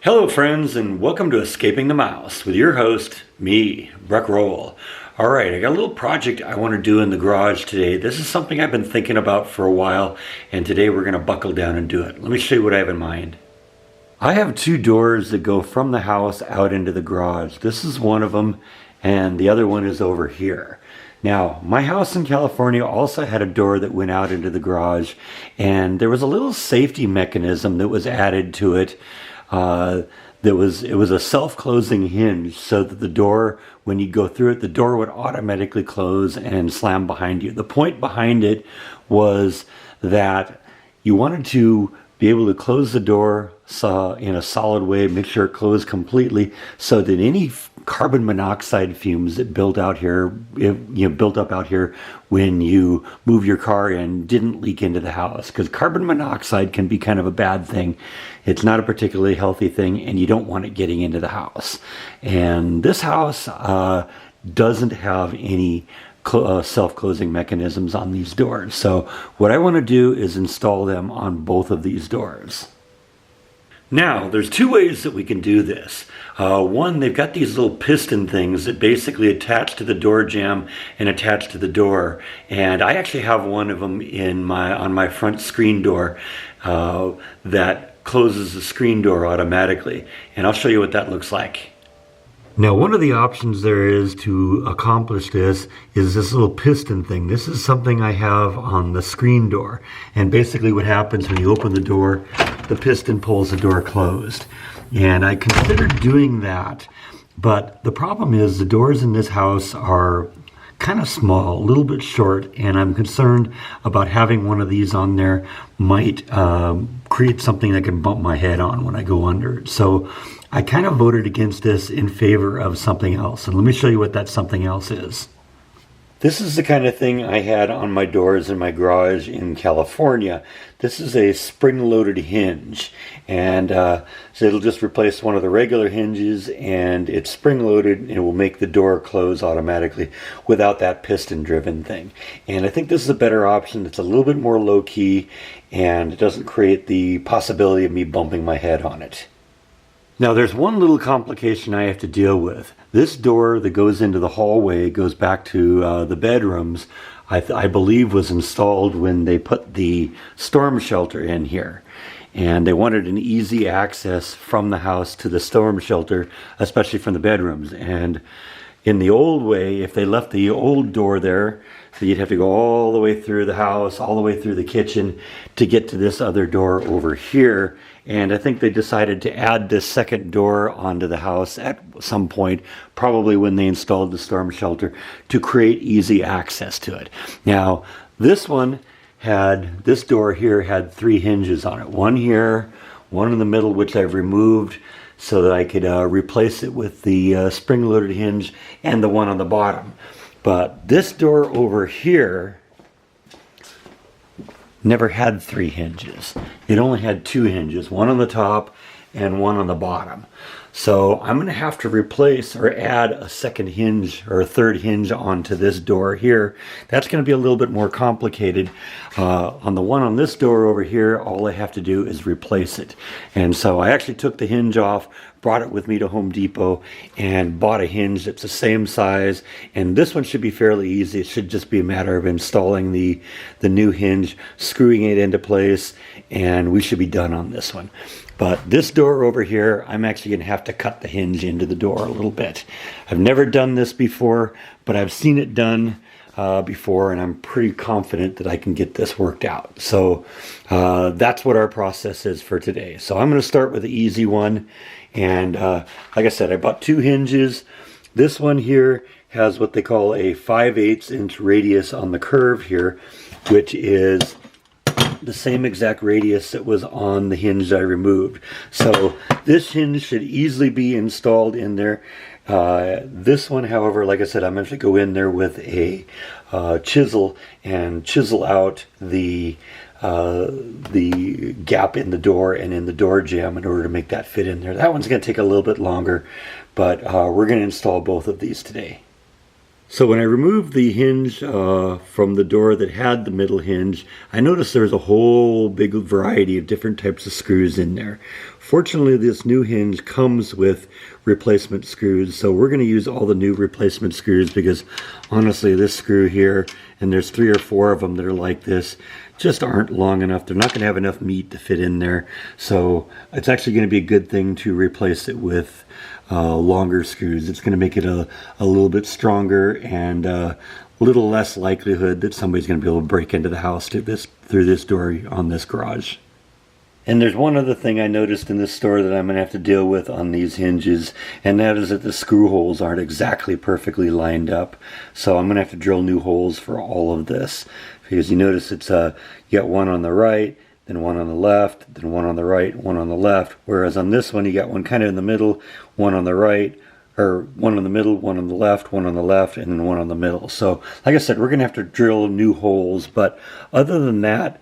Hello friends, and welcome to Escaping the Mouse with your host, me, Breck Roll. Alright, I got a little project I want to do in the garage today. This is something I've been thinking about for a while, and today we're going to buckle down and do it. Let me show you what I have in mind. I have two doors that go from the house out into the garage. This is one of them, and the other one is over here. Now, my house in California also had a door that went out into the garage, and there was a little safety mechanism that was added to it. It was a self-closing hinge, so that the door, when you go through it, the door would automatically close and slam behind you. The point behind it was that you wanted to be able to close the door in a solid way, make sure it closed completely, so that any carbon monoxide fumes that built up out here when you move your car in didn't leak into the house, because carbon monoxide can be kind of a bad thing. It's not a particularly healthy thing, and you don't want it getting into the house. And this house doesn't have any self-closing mechanisms on these doors. So what I want to do is install them on both of these doors. Now, there's two ways that we can do this. One, they've got these little piston things that basically attach to the door jamb and attach to the door. And I actually have one of them on my front screen door that closes the screen door automatically. And I'll show you what that looks like. Now, one of the options there is to accomplish this is this little piston thing. This is something I have on the screen door. And basically what happens when you open the door, the piston pulls the door closed. And I considered doing that, but the problem is the doors in this house are kind of small, a little bit short, and I'm concerned about having one of these on there might create something that can bump my head on when I go under it. So I kind of voted against this in favor of something else, and let me show you what that something else is. This is the kind of thing I had on my doors in my garage in California. This is a spring-loaded hinge, and so it'll just replace one of the regular hinges, and it's spring-loaded, and it will make the door close automatically without that piston-driven thing. And I think this is a better option. It's a little bit more low-key, and it doesn't create the possibility of me bumping my head on it. Now, there's one little complication I have to deal with. This door that goes into the hallway, goes back to the bedrooms, I believe was installed when they put the storm shelter in here. And they wanted an easy access from the house to the storm shelter, especially from the bedrooms. And in the old way, if they left the old door there, so you'd have to go all the way through the house, all the way through the kitchen to get to this other door over here. And I think they decided to add this second door onto the house at some point, probably when they installed the storm shelter, to create easy access to it. Now, this door here had three hinges on it. One here, one in the middle, which I've removed so that I could replace it with the spring-loaded hinge, and the one on the bottom. But this door over here never had three hinges. It only had two hinges, one on the top and one on the bottom. So I'm going to have to replace or add a second hinge or a third hinge onto this door here. That's going to be a little bit more complicated. On the one on this door over here, all I have to do is replace it. And so I actually took the hinge off, brought it with me to Home Depot, and bought a hinge that's the same size. And this one should be fairly easy. It should just be a matter of installing the new hinge, screwing it into place, and we should be done on this one. But this door over here, I'm actually going to have to cut the hinge into the door a little bit. I've never done this before, but I've seen it done before, and I'm pretty confident that I can get this worked out. So that's what our process is for today. So I'm going to start with the easy one. And like I said, I bought two hinges. This one here has what they call a 5/8 inch radius on the curve here, which is the same exact radius that was on the hinge I removed. So this hinge should easily be installed in there. This one, however, like I said, I'm going to go in there with a chisel and chisel out the gap in the door and in the door jamb in order to make that fit in there. That one's going to take a little bit longer, but we're going to install both of these today. So when I removed the hinge from the door that had the middle hinge, I noticed there was a whole big variety of different types of screws in there. Fortunately, this new hinge comes with replacement screws, so we're going to use all the new replacement screws because honestly, this screw here, and there's 3 or 4 of them that are like this, just aren't long enough. They're not going to have enough meat to fit in there, so it's actually going to be a good thing to replace it with longer screws. It's going to make it a little bit stronger and a little less likelihood that somebody's going to be able to break into the house through this door on this garage. And there's one other thing I noticed in this store that I'm going to have to deal with on these hinges, and that is that the screw holes aren't exactly perfectly lined up. So I'm going to have to drill new holes for all of this. Because you notice it's you got one on the right, then one on the left, then one on the right, one on the left. Whereas on this one you got one kind of in the middle, one on the right, or one in the middle, one on the left, one on the left, and then one on the middle. So like I said, we're going to have to drill new holes, but other than that,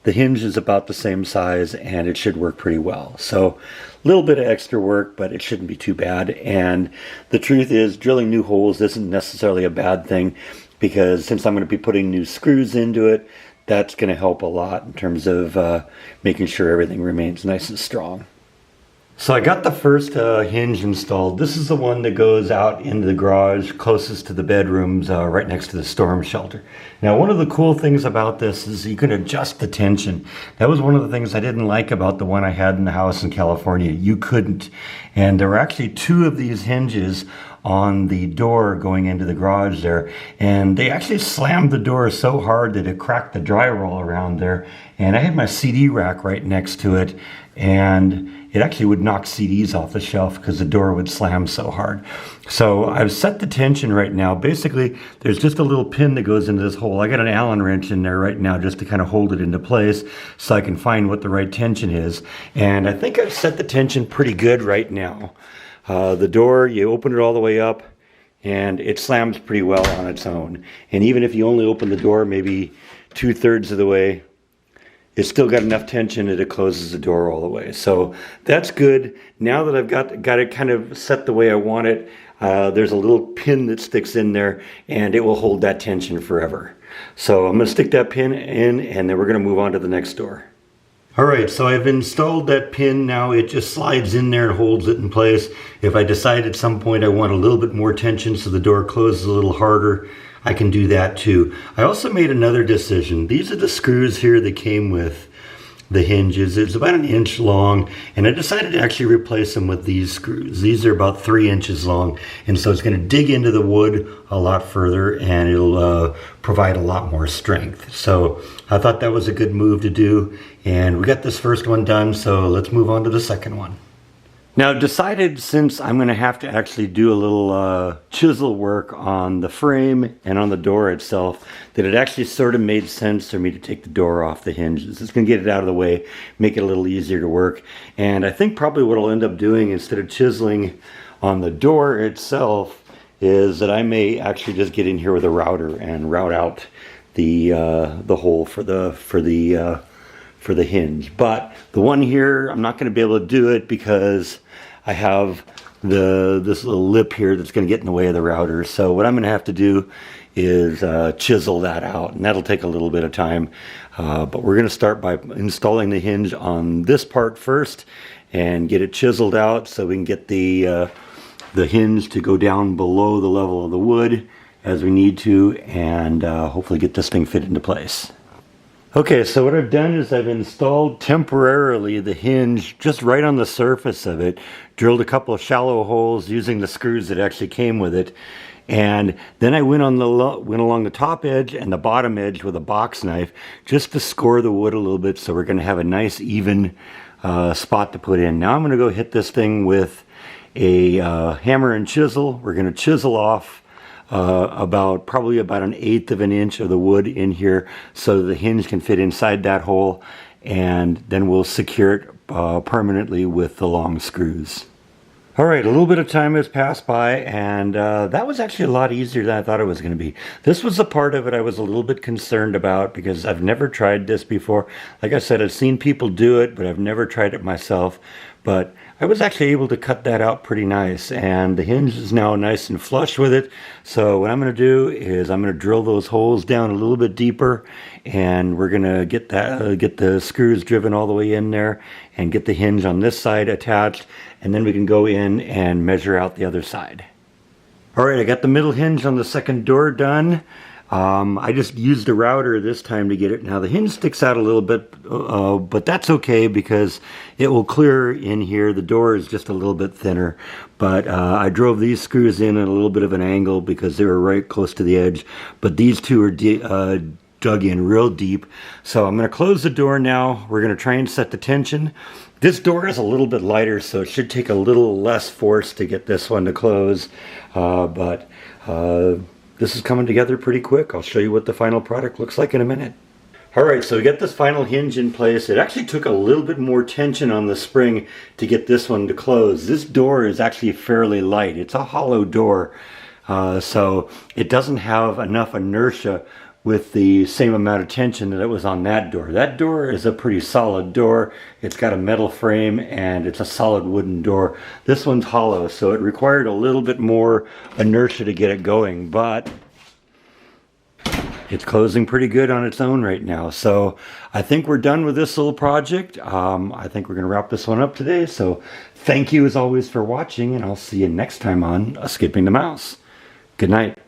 the hinge is about the same size and it should work pretty well. So a little bit of extra work, but it shouldn't be too bad. And the truth is, drilling new holes isn't necessarily a bad thing, because since I'm going to be putting new screws into it, that's going to help a lot in terms of making sure everything remains nice and strong. So I got the first hinge installed. This is the one that goes out into the garage closest to the bedrooms, right next to the storm shelter. Now, one of the cool things about this is you can adjust the tension. That was one of the things I didn't like about the one I had in the house in California. You couldn't. And there were actually 2 of these hinges on the door going into the garage there, and they actually slammed the door so hard that it cracked the drywall around there. And I had my CD rack right next to it, and it actually would knock CDs off the shelf because the door would slam so hard. So I've set the tension right now. Basically, there's just a little pin that goes into this hole. I got an Allen wrench in there right now just to kind of hold it into place so I can find what the right tension is. And I think I've set the tension pretty good right now. The door, you open it all the way up and it slams pretty well on its own. And even if you only open the door maybe 2/3 of the way, it's still got enough tension that it closes the door all the way. So that's good. Now that I've got it kind of set the way I want it, there's a little pin that sticks in there and it will hold that tension forever. So I'm going to stick that pin in and then we're going to move on to the next door. Alright, so I've installed that pin. Now it just slides in there and holds it in place. If I decide at some point I want a little bit more tension so the door closes a little harder, I can do that too. I also made another decision. These are the screws here that came with the hinges. It's about 1 inch long, and I decided to actually replace them with these screws. These are about 3 inches long, and so it's going to dig into the wood a lot further and it'll provide a lot more strength. So I thought that was a good move to do, and we got this first one done, so let's move on to the second one. Now I've decided, since I'm going to have to actually do a little chisel work on the frame and on the door itself, that it actually sort of made sense for me to take the door off the hinges. It's going to get it out of the way, make it a little easier to work. And I think probably what I'll end up doing, instead of chiseling on the door itself, is that I may actually just get in here with a router and route out the hole for the hinge. But the one here, I'm not going to be able to do it because I have this little lip here that's going to get in the way of the router. So what I'm going to have to do is chisel that out, and that'll take a little bit of time. But we're going to start by installing the hinge on this part first and get it chiseled out so we can get the hinge to go down below the level of the wood as we need to, and hopefully get this thing fit into place. Okay, so what I've done is I've installed temporarily the hinge just right on the surface of it, drilled a couple of shallow holes using the screws that actually came with it, and then I went along the top edge and the bottom edge with a box knife just to score the wood a little bit, so we're going to have a nice even spot to put in. Now I'm going to go hit this thing with a hammer and chisel. We're going to chisel off probably about 1/8 of an inch of the wood in here so the hinge can fit inside that hole, and then we'll secure it permanently with the long screws. Alright, a little bit of time has passed by, and that was actually a lot easier than I thought it was going to be. This was the part of it I was a little bit concerned about because I've never tried this before. Like I said, I've seen people do it, but I've never tried it myself. but I was actually able to cut that out pretty nice, and the hinge is now nice and flush with it. So what I'm going to do is I'm going to drill those holes down a little bit deeper, and we're going to get the screws driven all the way in there and get the hinge on this side attached, and then we can go in and measure out the other side. Alright, I got the middle hinge on the second door done. I just used a router this time to get it. Now the hinge sticks out a little bit, but that's okay because it will clear in here. The door is just a little bit thinner, but I drove these screws in at a little bit of an angle because they were right close to the edge, but these two are dug in real deep. So I'm going to close the door now. We're going to try and set the tension. This door is a little bit lighter, so it should take a little less force to get this one to close, but this is coming together pretty quick. I'll show you what the final product looks like in a minute. Alright, so we get this final hinge in place. It actually took a little bit more tension on the spring to get this one to close. This door is actually fairly light. It's a hollow door, so it doesn't have enough inertia with the same amount of tension that it was on that door. That door is a pretty solid door. It's got a metal frame and it's a solid wooden door. This one's hollow, so it required a little bit more inertia to get it going, but it's closing pretty good on its own right now. So I think we're done with this little project. I think we're gonna wrap this one up today. So thank you as always for watching, and I'll see you next time on Escaping the Mouse. Good night.